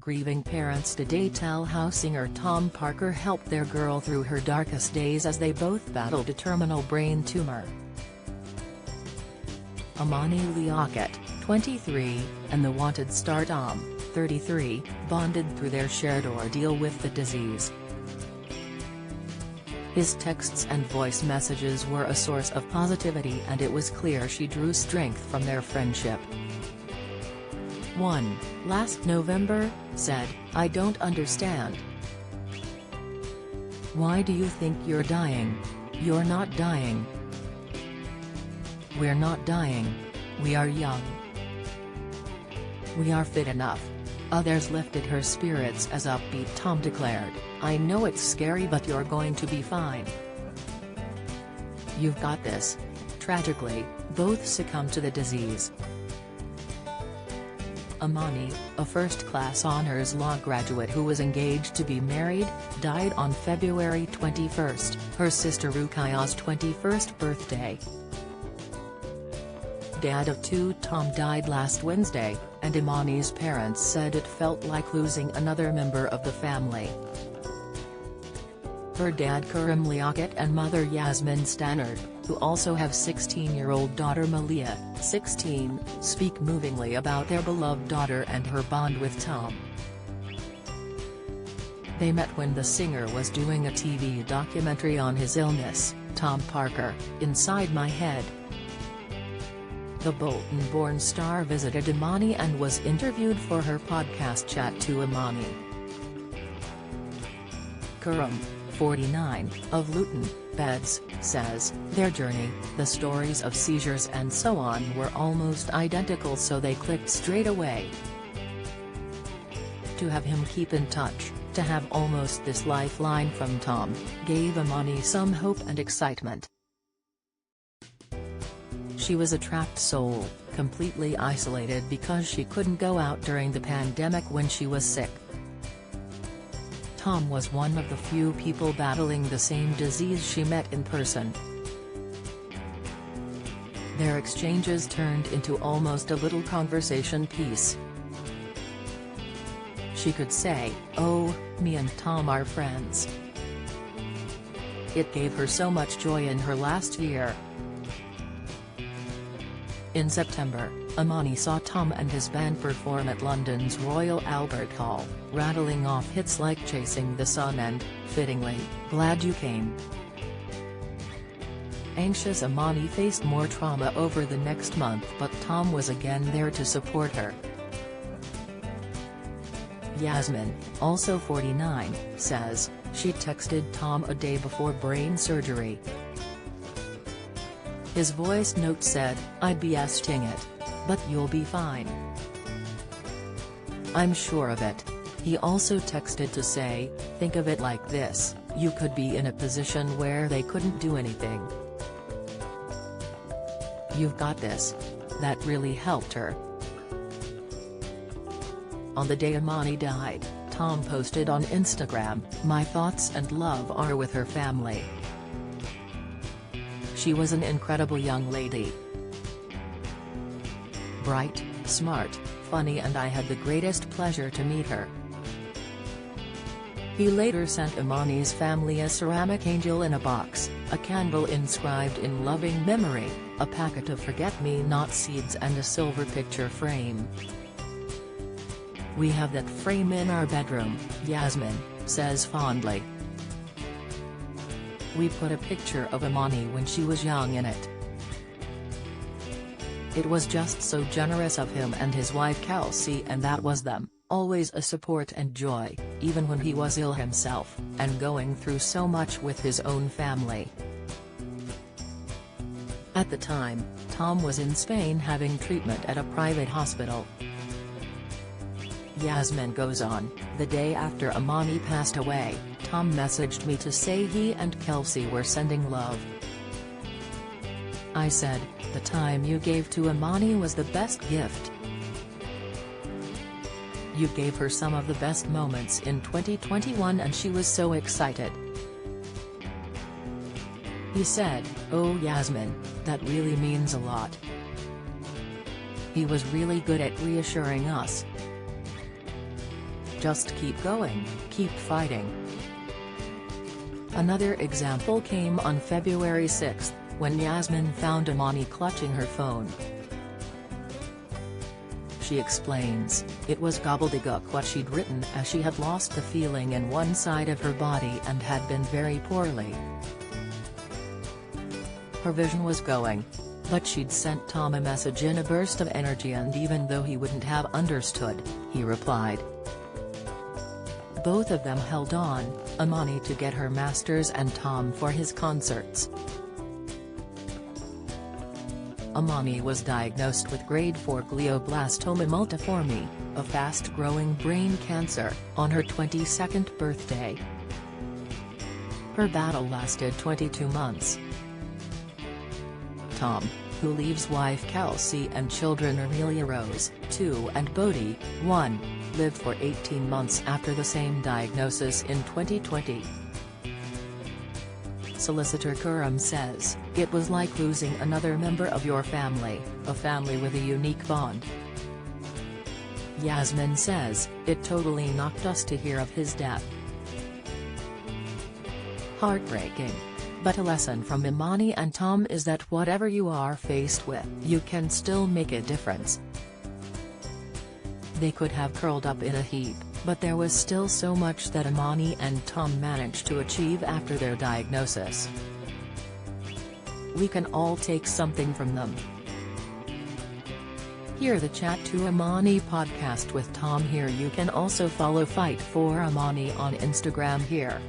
grieving parents today tell how singer Tom Parker helped their girl through her darkest days as they both battled a terminal brain tumor. Imani Liaquat, 23, and the Wanted star Tom, 33, bonded through their shared ordeal with the disease. His texts and voice messages were a source of positivity, and it was clear she drew strength from their friendship. One, last November, said, "I don't understand. Why do you think you're dying? You're not dying. We're not dying. We are young. We are fit enough." Others lifted her spirits as upbeat Tom declared, "I know it's scary, but you're going to be fine. You've got this." Tragically, both succumbed to the disease. Imani, a first-class honors law graduate who was engaged to be married, died on February 21, her sister Ruqayyah's 21st birthday. Dad of two Tom died last Wednesday, and Imani's parents said it felt like losing another member of the family. Her dad Karim Liaquat and mother Yasmin Stannard, who also have 16-year-old daughter Malia, 16, speak movingly about their beloved daughter and her bond with Tom. They met when the singer was doing a TV documentary on his illness, Tom Parker, Inside My Head. The Bolton-born star visited Imani and was interviewed for her podcast Chat to Imani. Karim, 49, of Luton, Beds, says, "Their journey, the stories of seizures and so on were almost identical, so they clicked straight away. To have him keep in touch, to have almost this lifeline from Tom, gave Imani some hope and excitement. She was a trapped soul, completely isolated because she couldn't go out during the pandemic when she was sick. Tom was one of the few people battling the same disease she met in person. Their exchanges turned into almost a little conversation piece. She could say, 'Oh, me and Tom are friends.' It gave her so much joy in her last year." In September, Imani saw Tom and his band perform at London's Royal Albert Hall, rattling off hits like Chasing the Sun and, fittingly, Glad You Came. Anxious Imani faced more trauma over the next month, but Tom was again there to support her. Yasmin, also 49, says, she texted Tom a day before brain surgery. His voice note said, "I'd be asking it. But you'll be fine. I'm sure of it." He also texted to say, "Think of it like this, you could be in a position where they couldn't do anything. You've got this." That really helped her. On the day Imani died, Tom posted on Instagram, "My thoughts and love are with her family. She was an incredible young lady. Bright, smart, funny, and I had the greatest pleasure to meet her." He later sent Imani's family a ceramic angel in a box, a candle inscribed in loving memory, a packet of forget-me-not seeds and a silver picture frame. "We have that frame in our bedroom," Yasmin says fondly. "We put a picture of Imani when she was young in it. It was just so generous of him and his wife Kelsey, and that was them, always a support and joy, even when he was ill himself, and going through so much with his own family." At the time, Tom was in Spain having treatment at a private hospital. Yasmin goes on, "The day after Imani passed away, Tom messaged me to say he and Kelsey were sending love. I said, the time you gave to Imani was the best gift. You gave her some of the best moments in 2021 and she was so excited." He said, "Oh Yasmin, that really means a lot. He was really good at reassuring us. Just keep going, keep fighting." Another example came on February 6, when Yasmin found Imani clutching her phone. She explains, "It was gobbledygook what she'd written, as she had lost the feeling in one side of her body and had been very poorly. Her vision was going. But she'd sent Tom a message in a burst of energy, and even though he wouldn't have understood, he replied." Both of them held on, Imani to get her masters and Tom for his concerts. Imani was diagnosed with grade 4 glioblastoma multiforme, a fast-growing brain cancer, on her 22nd birthday. Her battle lasted 22 months. Tom, who leaves wife Kelsey and children Aurelia Rose, 2 and Bodhi, 1, lived for 18 months after the same diagnosis in 2020. Solicitor Kuram says, "It was like losing another member of your family, a family with a unique bond." Yasmin says, "It totally knocked us to hear of his death. Heartbreaking. But a lesson from Imani and Tom is that whatever you are faced with, you can still make a difference." They could have curled up in a heap, but there was still so much that Imani and Tom managed to achieve after their diagnosis. We can all take something from them. Hear the Chat to Imani podcast with Tom here. You can also follow Fight for Imani on Instagram here.